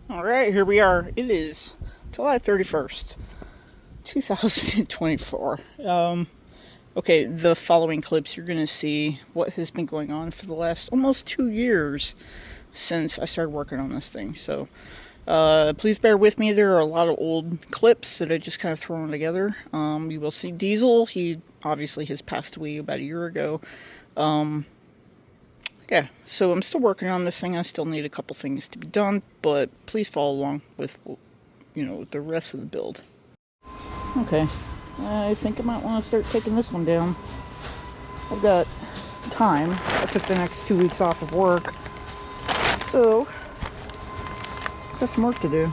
Alright, here we are. It is July 31st, 2024. Okay, the following clips you're going to see what has been going on for the last almost 2 years since I started working on this thing. So, please bear with me. There are a lot of old clips that I just kind of thrown together. You will see Diesel. He obviously has passed away about a year ago. Yeah, so I'm still working on this thing. I still need a couple things to be done, but please follow along with, the rest of the build. Okay, I think I might want to start taking this one down. I've got time. I took the next 2 weeks off of work, so got some work to do.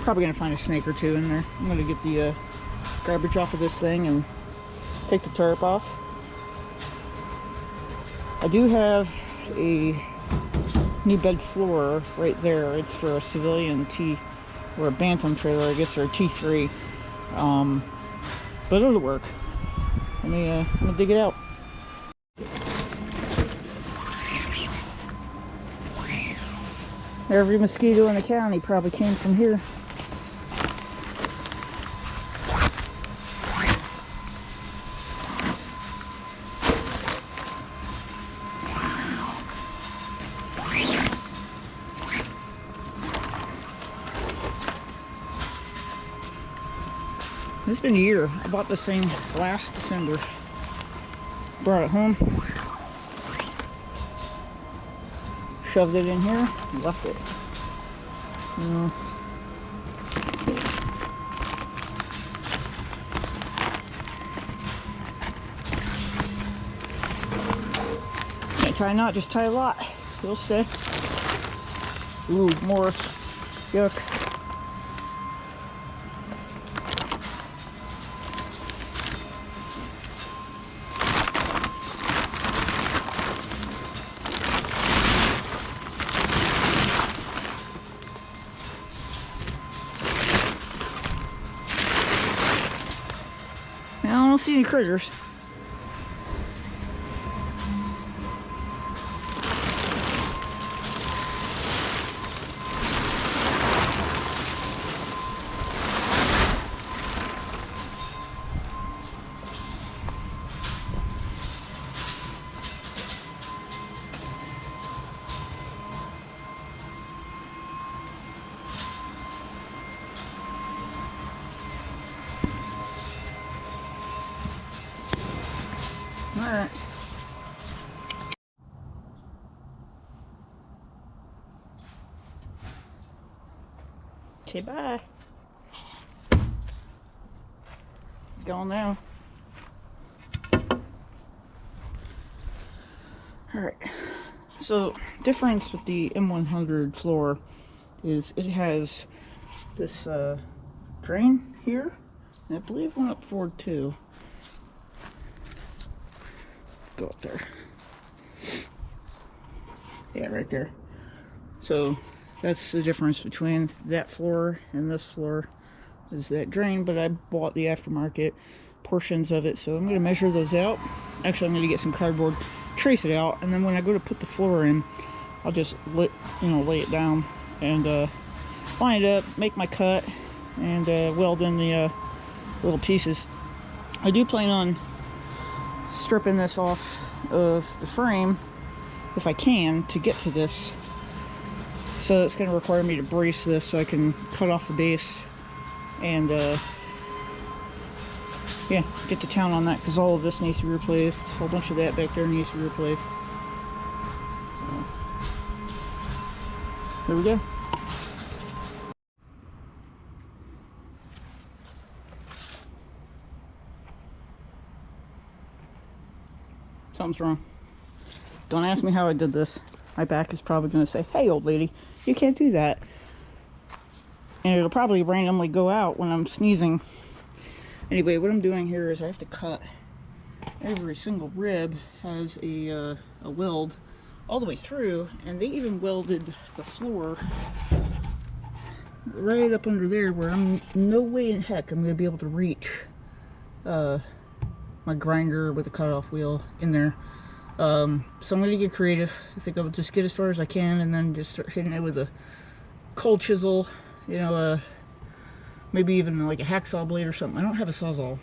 Probably gonna find a snake or two in there. I'm gonna get the garbage off of this thing and take the tarp off. I do have a new bed floor right there. It's for a civilian or a Bantam trailer, I guess, or a T3. But it'll work. I'm gonna dig it out. Every mosquito in the county probably came from here. It's been a year. I bought this thing last December. Brought it home. Shoved it in here and left it. Can't tie a knot, just tie a lot. It'll stay. Ooh, more. Yuck. I don't see any critters. Alright. Okay, bye. Going now. Alright. So, difference with the M100 floor is it has this drain here. And I believe one up forward too. Go up there. Yeah, right there. So that's the difference between that floor and this floor, is that drain, but I bought the aftermarket portions of it, so I'm going to measure those out. Actually, I'm going to get some cardboard, trace it out, and then when I go to put the floor in, I'll just lay it down and line it up, make my cut, and weld in the little pieces. I do plan on stripping this off of the frame if I can to get to this, so it's going to require me to brace this so I can cut off the base and yeah, get to town on that, because all of this needs to be replaced. A whole bunch of that back there needs to be replaced. So, there we go. Something's wrong. Don't ask me how I did this. My back is probably going to say, hey, old lady, you can't do that. And it'll probably randomly go out when I'm sneezing. Anyway, what I'm doing here is I have to cut. Every single rib has a weld all the way through, and they even welded the floor right up under there, where I'm no way in heck I'm going to be able to reach my grinder with a cutoff wheel in there. So I'm going to get creative. I think I'll just get as far as I can and then just start hitting it with a cold chisel, you know, maybe even like a hacksaw blade or something. I don't have a Sawzall.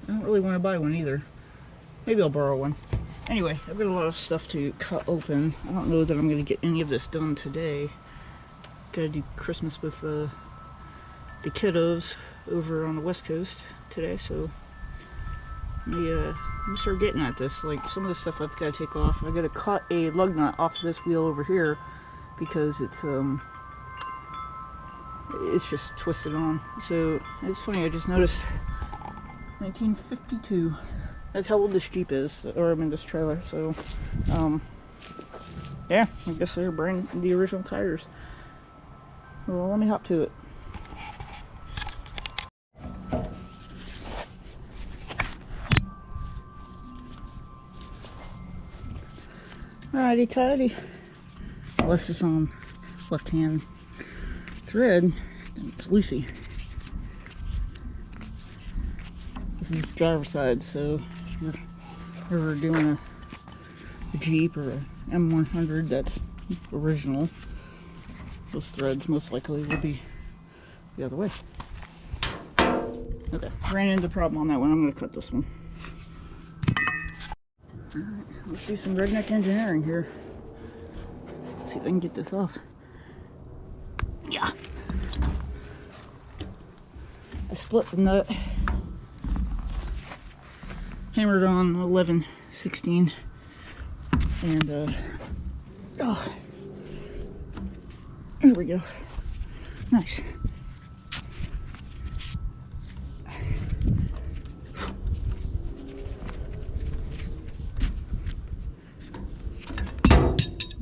I don't really want to buy one either. Maybe I'll borrow one. Anyway, I've got a lot of stuff to cut open. I don't know that I'm going to get any of this done today. Gotta do Christmas with the kiddos over on the West Coast today, so let me start getting at this. Like, some of the stuff I've got to take off. I got to cut a lug nut off this wheel over here because it's just twisted on. So it's funny, I just noticed 1952. That's how old this Jeep is, or I mean this trailer. So yeah, I guess they're brand the original tires. Well, let me hop to it. Alrighty tidy. Unless it's on left hand thread, then it's loosey. This is driver's side, so if you're ever doing a Jeep or a M100 that's original, those threads most likely will be the other way. Okay, ran into the problem on that one. I'm going to cut this one. Alright, let's do some redneck engineering here. Let's see if I can get this off. Yeah. I split the nut. Hammered on 11/16. And, oh. There we go. Nice.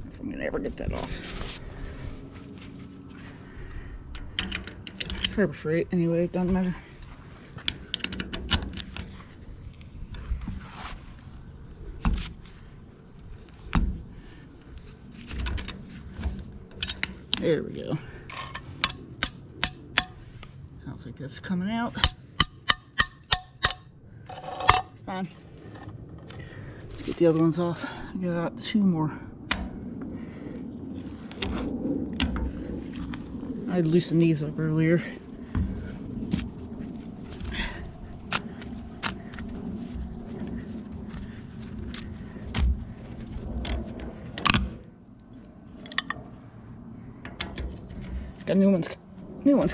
If I'm gonna ever get that off. It's Harbor Freight anyway, it doesn't matter. There we go. Sounds like that's coming out. It's fine. Let's get the other ones off. I got 2 more. I loosened these up earlier. Got new ones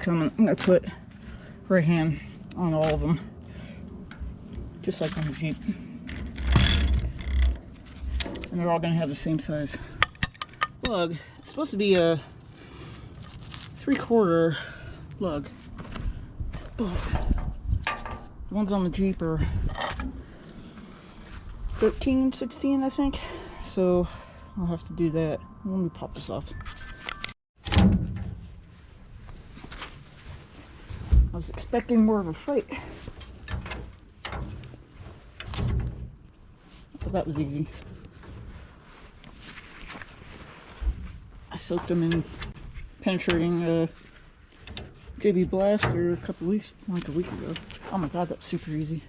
coming. I'm gonna put right hand on all of them, just like on the Jeep, and they're all gonna have the same size lug. It's supposed to be a 3/4 lug, but the ones on the Jeep are 13/16, I think. So I'll have to do that. Let me pop this off. I was expecting more of a fight. But that was easy. I soaked them in penetrating JB Blaster a couple weeks, like a week ago. Oh my god, that's super easy.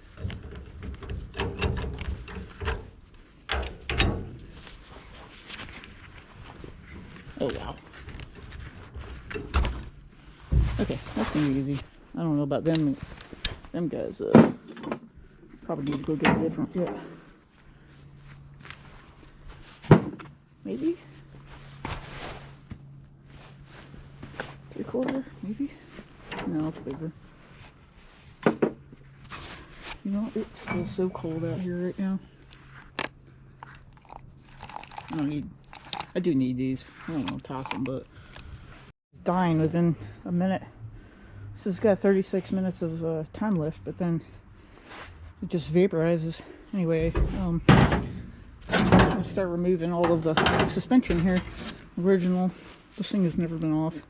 Oh wow. Okay, that's gonna be easy. I don't know about them guys. Probably need to go get a different. Yeah. Maybe 3/4. Maybe. No, it's bigger. You know, it's still so cold out here right now. I do need these. I don't want to toss them, but it's dying within a minute. This has got 36 minutes of time left, but then it just vaporizes. Anyway, I'll start removing all of the suspension here. Original. This thing has never been off.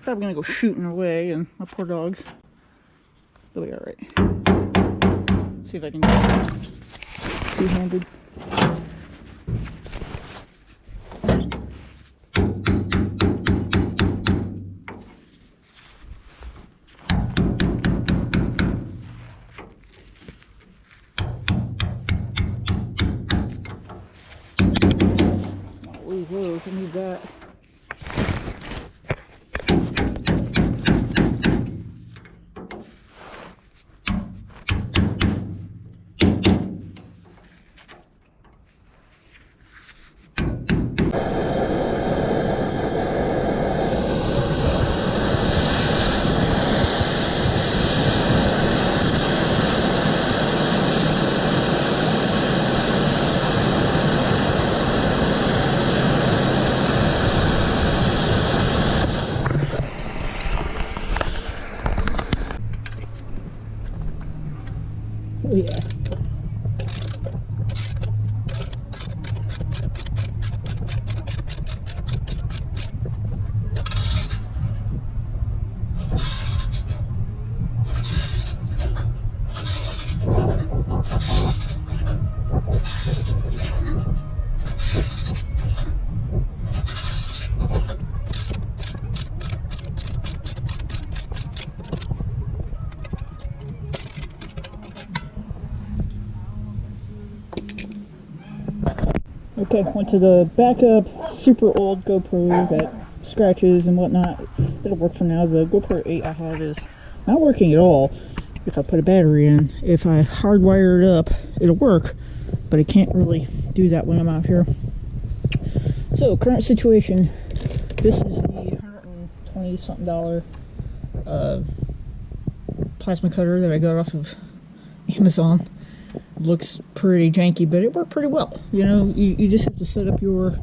Probably gonna go shooting away, and my poor dogs. They'll be alright. See if I can do it two-handed. Those, I need that. Oh yeah. Okay, went to the backup super old GoPro that scratches and whatnot. It'll work for now. The GoPro 8 I have is not working at all. If I put a battery in, if I hardwire it up, it'll work, but I can't really do that when I'm out here. So, current situation, this is the $120 something plasma cutter that I got off of Amazon. Looks pretty janky, but it worked pretty well. You know, you just have to set up your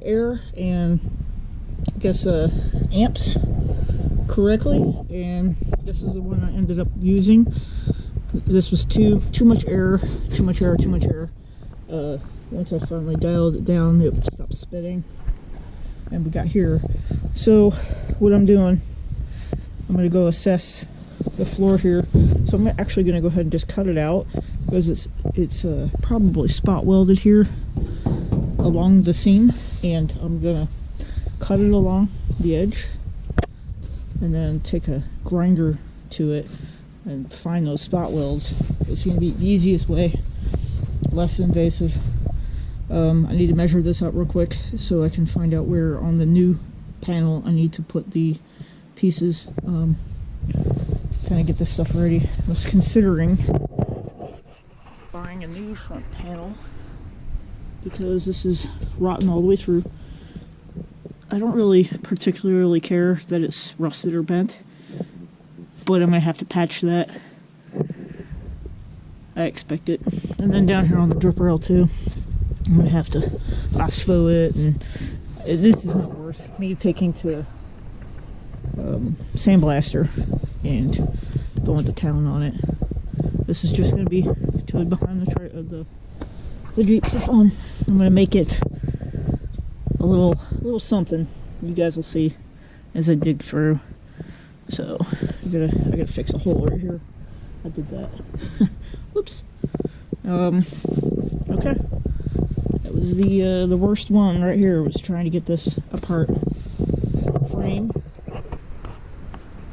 air and I guess amps correctly, and this is the one I ended up using. This was too much air. Once I finally dialed it down, it stopped spitting, and we got here. So what I'm doing, I'm going to go assess the floor here. So I'm actually going to go ahead and just cut it out, because it's probably spot welded here along the seam, and I'm going to cut it along the edge and then take a grinder to it and find those spot welds. It's going to be the easiest way, less invasive. I need to measure this out real quick so I can find out where on the new panel I need to put the pieces. Kind of get this stuff ready. I was considering buying a new front panel because this is rotten all the way through. I don't really particularly care that it's rusted or bent, but I'm gonna have to patch that. I expect it. And then down here on the drip rail too, I'm gonna have to asphalt it, and this is not worth me taking to sandblaster and going to town on it. This is just gonna be towed behind the Jeep for fun. I'm gonna make it a little something. You guys will see as I dig through. So I gotta fix a hole right here. I did that. Whoops. Okay. That was the worst one right here, was trying to get this apart. Frame.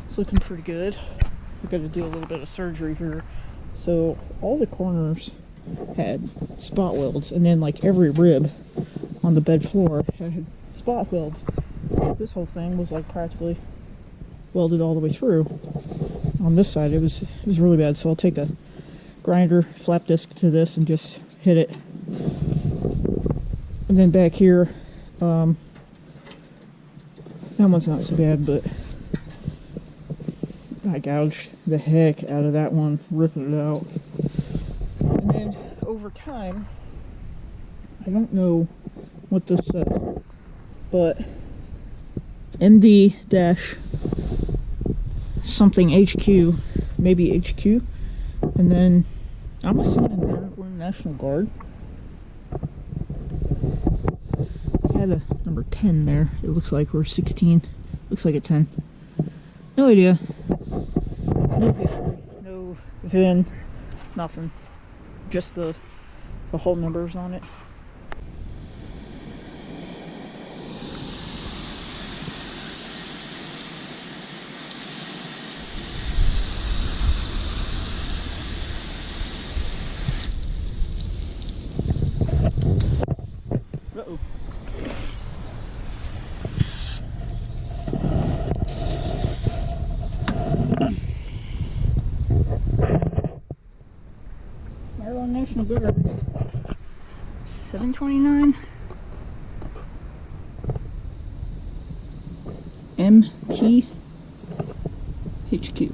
It's looking pretty good. I gotta do a little bit of surgery here. So all the corners had spot welds, and then like every rib on the bed floor had spot welds. This whole thing was like practically welded all the way through. On this side it was really bad, so I'll take a grinder, flap disc to this, and just hit it. And then back here, that one's not so bad, but I gouged the heck out of that one, ripping it out. And then over time, I don't know what this says, but MD dash something HQ, maybe HQ, and then I'm assuming Maryland National Guard. I had a number 10 there. It looks like we're 16. Looks like a 10. No idea. No history. No VIN. Nothing. Just the whole numbers on it. Uh-oh. Maryland National Guard. 729. MT HQ.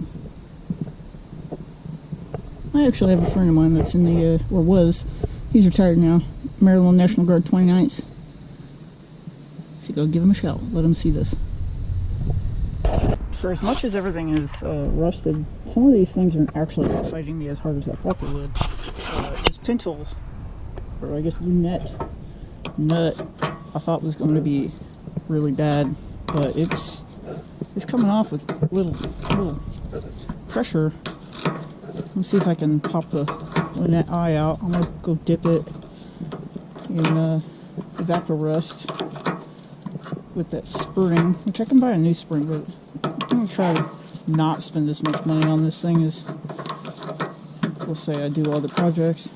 I actually have a friend of mine that's in the, or was, he's retired now, Maryland National Guard 29th. So go give him a shout, let him see this. For as much as everything is rusted, some of these things are actually not fighting me as hard as I thought they would. This pintle, or I guess lunette nut, I thought was going to be really bad, but it's coming off with little pressure. Let me see if I can pop the lunette eye out. I'm gonna go dip it in Evaporust with that spring, which I can buy a new spring, but I'm gonna try to not spend as much money on this thing as, let's say, I do other projects.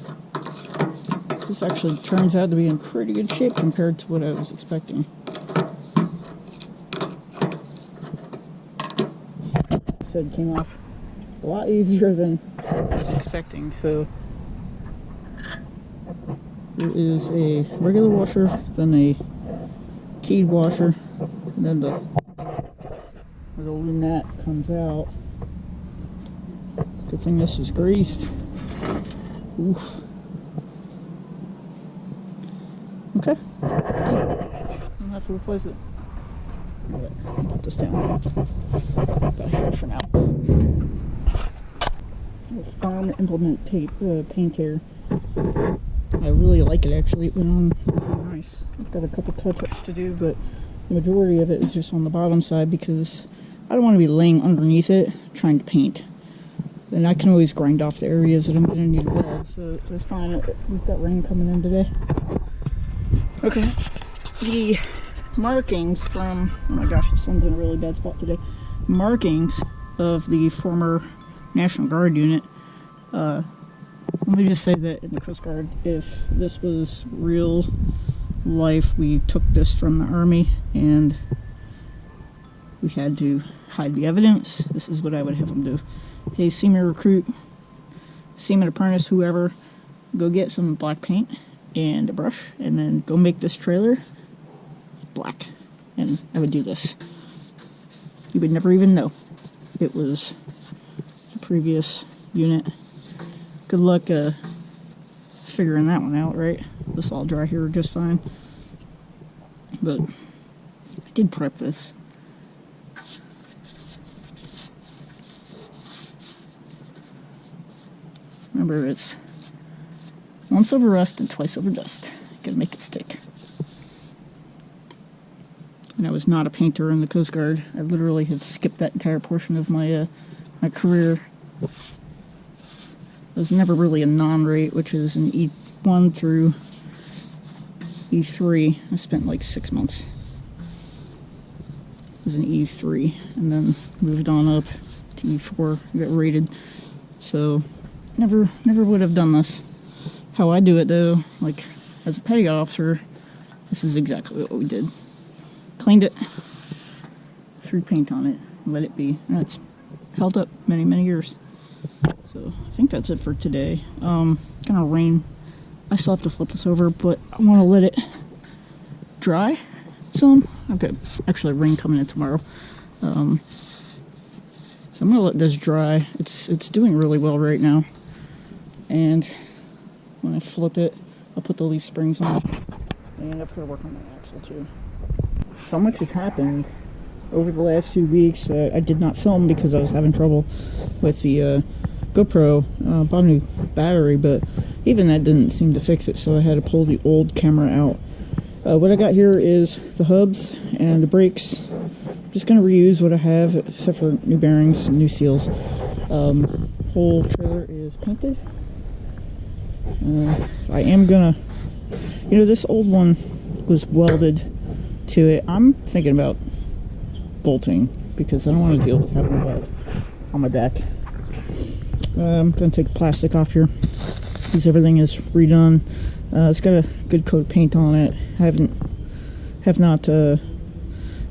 This actually turns out to be in pretty good shape compared to what I was expecting. So it came off a lot easier than I was expecting. So there is a regular washer, then a keyed washer, and then the lunette comes out. Good thing this is greased. Oof. Okay. I'll have to replace it. I'll put this down about here for now. Farm implement tape paint here. I really like it actually. It went on really nice. I've got a couple touch-ups to do, but the majority of it is just on the bottom side because I don't want to be laying underneath it trying to paint. Then I can always grind off the areas that I'm going to need to weld, so that's fine. We've got rain coming in today. Okay. The markings from, oh my gosh, the sun's in a really bad spot today. Markings of the former National Guard unit. Let me just say that in the Coast Guard, if this was real life, we took this from the Army and we had to hide the evidence. This is what I would have them do. Hey, seaman recruit, seaman apprentice, whoever, go get some black paint and a brush and then go make this trailer black. And I would do this. You would never even know it was the previous unit. Good luck figuring that one out, right? This will all dry here just fine. But I did prep this. Remember, it's once over rust and twice over dust. Gotta make it stick. And I was not a painter in the Coast Guard. I literally have skipped that entire portion of my my career. I was never really a non-rate, which is an E1 through E3. I spent like 6 months as an E3, and then moved on up to E4. Got rated, so never would have done this. How I do it though, like as a petty officer, this is exactly what we did. Cleaned it, threw paint on it, let it be, and it's held up many years. So I think that's it for today. Gonna rain. I still have to flip this over, but I want to let it dry some. I've got actually rain coming in tomorrow, so I'm gonna let this dry. It's doing really well right now, and when I flip it, I'll put the leaf springs on, and I've got to work on my axle too. So much has happened over the last few weeks that I did not film because I was having trouble with the GoPro. Bought a new battery, but even that didn't seem to fix it, so I had to pull the old camera out. What I got here is the hubs and the brakes. I'm just going to reuse what I have, except for new bearings and new seals. Whole trailer is painted. I am gonna, this old one was welded to it. I'm thinking about bolting because I don't want to deal with having a weld on my back. I'm going to take the plastic off here because everything is redone. It's got a good coat of paint on it. I have not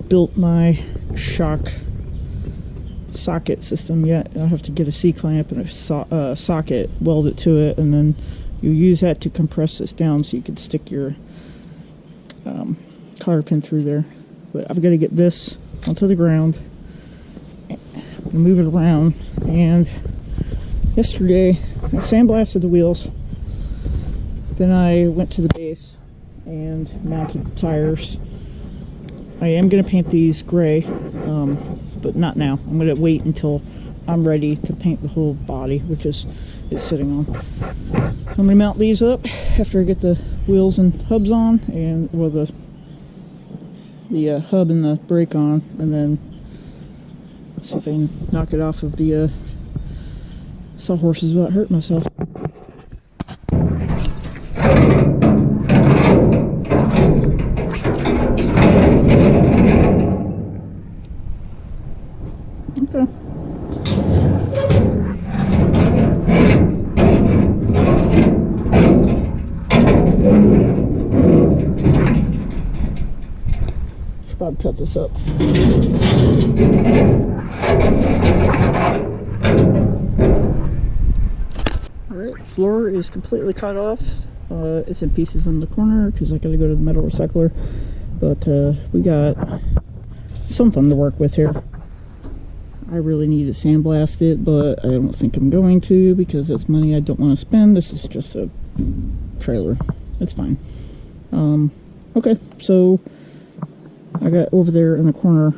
built my shock socket system yet. I have to get a C-clamp and a socket, weld it to it, and then you use that to compress this down so you can stick your cotter pin through there. But I've got to get this onto the ground and move it around. And yesterday I sandblasted the wheels, then I went to the base and mounted the tires. I am going to paint these gray. but not now. I'm going to wait until I'm ready to paint the whole body, which is it's sitting on. So I'm going to mount these up after I get the wheels and hubs on, and well, the hub and the brake on, and then see if I can knock it off of the sawhorses without hurting myself. Okay. Should probably cut this up. Alright, floor is completely cut off. It's in pieces in the corner because I gotta go to the metal recycler. But we got something to work with here. I really need to sandblast it, but I don't think I'm going to because that's money I don't want to spend. This is just a trailer. It's fine. Okay, so I got over there in the corner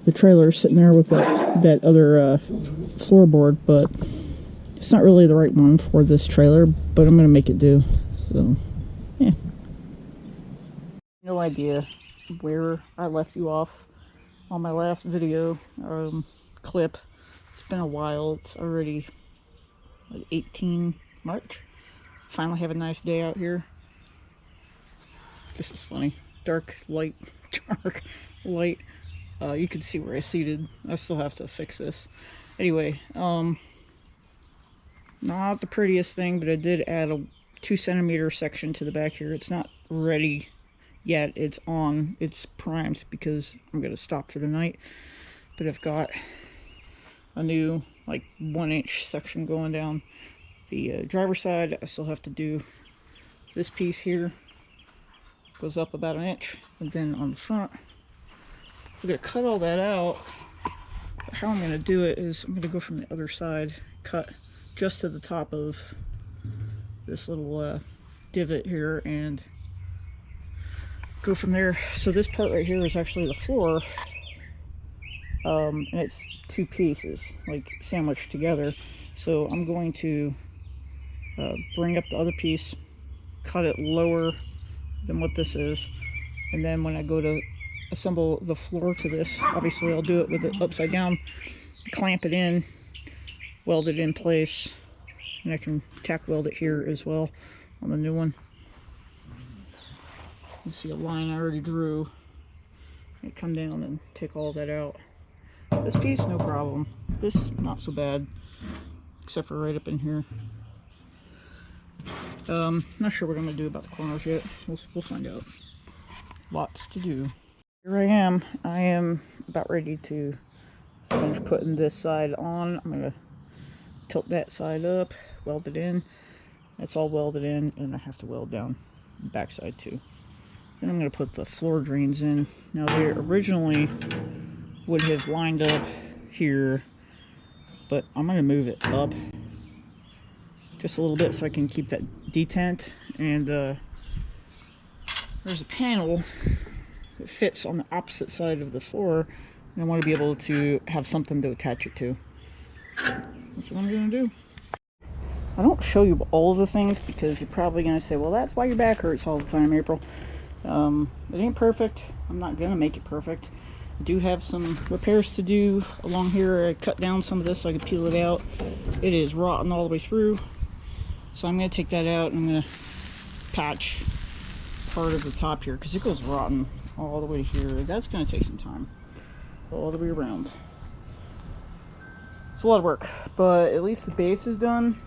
the trailer sitting there with that other floorboard, but it's not really the right one for this trailer, but I'm going to make it do. So, yeah. No idea where I left you off on my last video clip. It's been a while. It's already like 18 March. Finally have a nice day out here. This is funny. Dark, light, dark, light. You can see where I seated. I still have to fix this. Anyway, not the prettiest thing, but I did add a 2 centimeter section to the back here. It's not ready yet. It's on. It's primed because I'm going to stop for the night. But I've got a new like 1-inch section going down the driver's side. I still have to do this piece here. Goes up about 1 inch. And then on the front, we're going to cut all that out. But how I'm going to do it is I'm going to go from the other side, cut just to the top of this little divot here, and go from there. So this part right here is actually the floor, and it's 2 pieces like sandwiched together. So I'm going to bring up the other piece, cut it lower than what this is, and then when I go to assemble the floor to this, obviously I'll do it with it upside down, clamp it in, weld it in place, and I can tack weld it here as well on the new one. You see a line I already drew. I come down and take all that out. This piece, no problem. This, not so bad, except for right up in here. Not sure what I'm going to do about the corners yet. We'll find out. Lots to do. Here I am. I am about ready to finish putting this side on. I'm going to tilt that side up, weld it in. It's all welded in, and I have to weld down the back side too. Then I'm going to put the floor drains in. Now they originally would have lined up here, but I'm going to move it up just a little bit so I can keep that detent. And there's a panel that fits on the opposite side of the floor, and I want to be able to have something to attach it to. That's what I'm going to do. I don't show you all of the things because you're probably going to say, well, that's why your back hurts all the time, April. It ain't perfect. I'm not going to make it perfect. I do have some repairs to do along here. I cut down some of this so I can peel it out. It is rotten all the way through. So I'm going to take that out and I'm going to patch part of the top here because it goes rotten all the way here. That's going to take some time all the way around. It's a lot of work, but at least the base is done.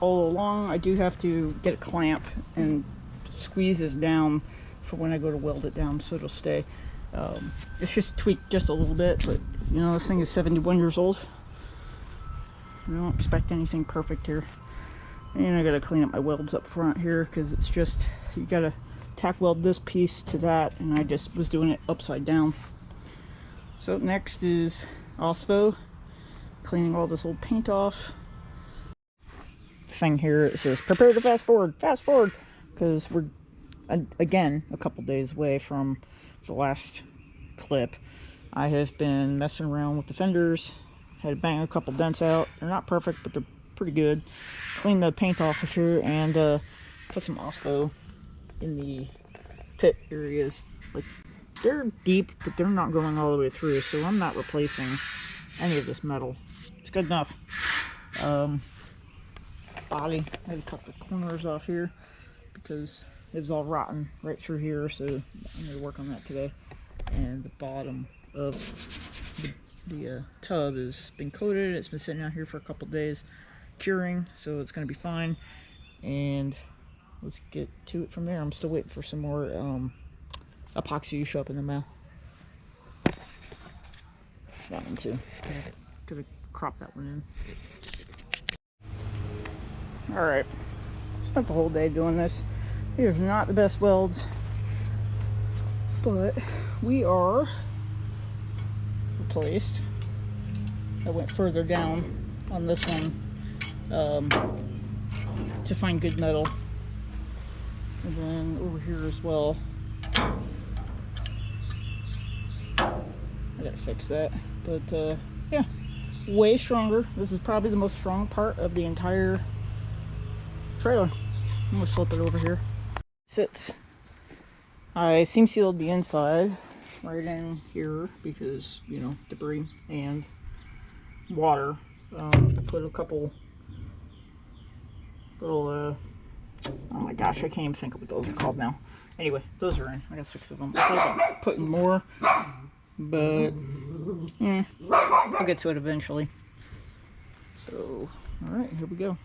All along, I do have to get a clamp and squeeze this down for when I go to weld it down so it'll stay. It's just tweaked just a little bit, but you know, this thing is 71 years old. I don't expect anything perfect here. And I gotta clean up my welds up front here because it's just, you gotta tack weld this piece to that, and I just was doing it upside down. So next is also cleaning all this old paint off. Thing here, it says prepare to fast forward, because we're again a couple days away from the last clip. I have been messing around with the fenders. Had to bang a couple dents out. They're not perfect, but they're pretty good. Clean the paint off of here and put some OSFO in the pit areas. Like, they're deep, but they're not going all the way through, so I'm not replacing any of this metal. It's good enough. Body, I had to cut the corners off here because it was all rotten right through here, so I'm going to work on that today. And the bottom of the tub has been coated. It's been sitting out here for a couple days curing, so it's going to be fine. And let's get to it from there. I'm still waiting for some more epoxy to show up in the mail. That one too. Could have cropped that one in. Alright, spent the whole day doing this. These are not the best welds, but we are replaced. I went further down on this one to find good metal, and then over here as well. I gotta fix that, but yeah, way stronger. This is probably the most strong part of the entire trailer. I'm gonna flip it over here. Sits. I seam sealed the inside right in here because, you know, debris and water. I put a couple little oh my gosh, I can't even think of what those are called now. Anyway, those are in. I got 6 of them. I thought about putting more, but I'll get to it eventually. So, alright, here we go.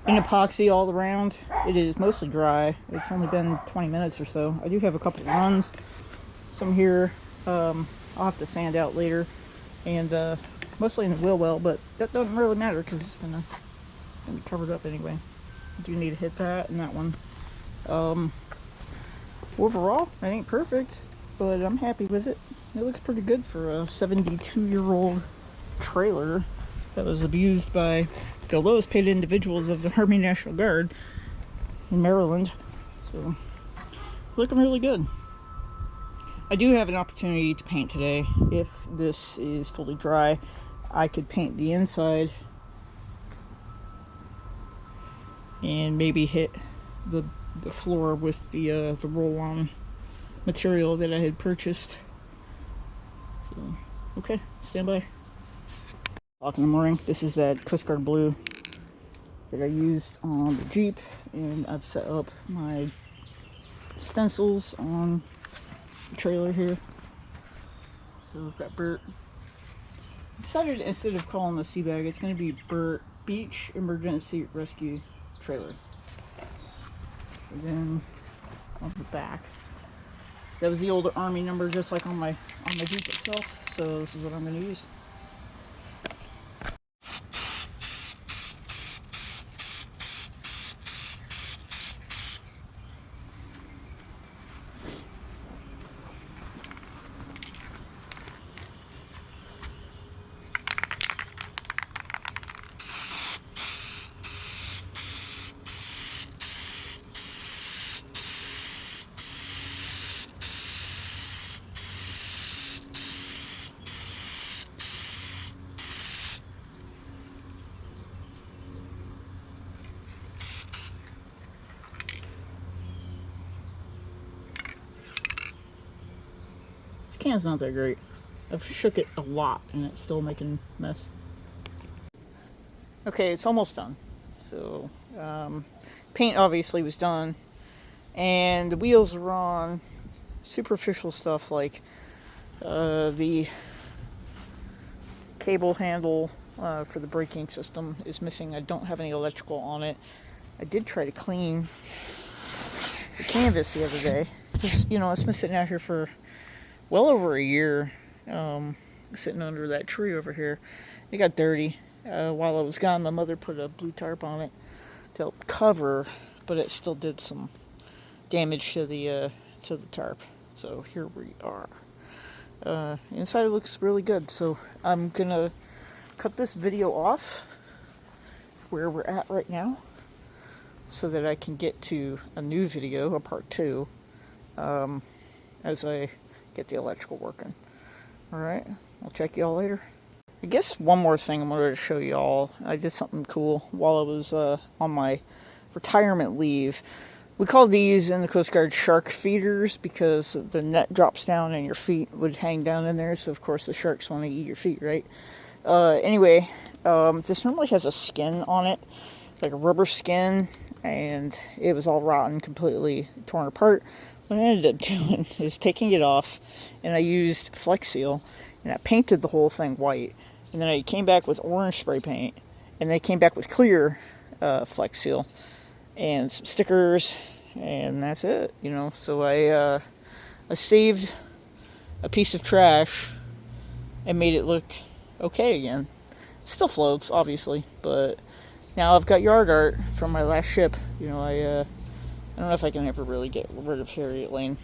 In epoxy all around. It is mostly dry. It's only been 20 minutes or so. I do have a couple of runs. Some here I'll have to sand out later. And mostly in the wheel well, but that doesn't really matter because it's gonna be covered up anyway. I do need to hit that and that one. Overall, it ain't perfect, but I'm happy with it. It looks pretty good for a 72-year-old trailer that was abused by the lowest paid individuals of the Army National Guard in Maryland. So, looking really good. I do have an opportunity to paint today. If this is fully dry, I could paint the inside and maybe hit the floor with the roll-on material that I had purchased. So, okay, stand by. O'clock in the morning. This is that Coast Guard blue that I used on the Jeep, and I've set up my stencils on the trailer here. So I've got BERT. I decided instead of calling the sea bag, it's going to be BERT, Beach Emergency Rescue Trailer. And then on the back, that was the old Army number, just like on my Jeep itself. So this is what I'm going to use. This can's not that great. I've shook it a lot and it's still making a mess. Okay, it's almost done. So, paint obviously was done, and the wheels are on. Superficial stuff like the cable handle for the braking system is missing. I don't have any electrical on it. I did try to clean the canvas the other day because, you know, it's been sitting out here for well over a year, sitting under that tree over here. It got dirty. While I was gone, my mother put a blue tarp on it to help cover, but it still did some damage to the tarp. So here we are. Inside it looks really good, so I'm gonna cut this video off where we're at right now so that I can get to a new video, a part 2, as I get the electrical working. Alright, I'll check y'all later. I guess one more thing I wanted to show y'all. I did something cool while I was on my retirement leave. We call these in the Coast Guard shark feeders because the net drops down and your feet would hang down in there. So, of course, the sharks want to eat your feet, right? Anyway, this normally has a skin on it, like a rubber skin, and it was all rotten, completely torn apart. What I ended up doing is taking it off, and I used Flex Seal, and I painted the whole thing white. And then I came back with orange spray paint, and then I came back with clear Flex Seal, and some stickers, and that's it, you know. So I saved a piece of trash and made it look okay again. It still floats, obviously, but now I've got yard art from my last ship. You know, I don't know if I can ever really get rid of Harriet Lane.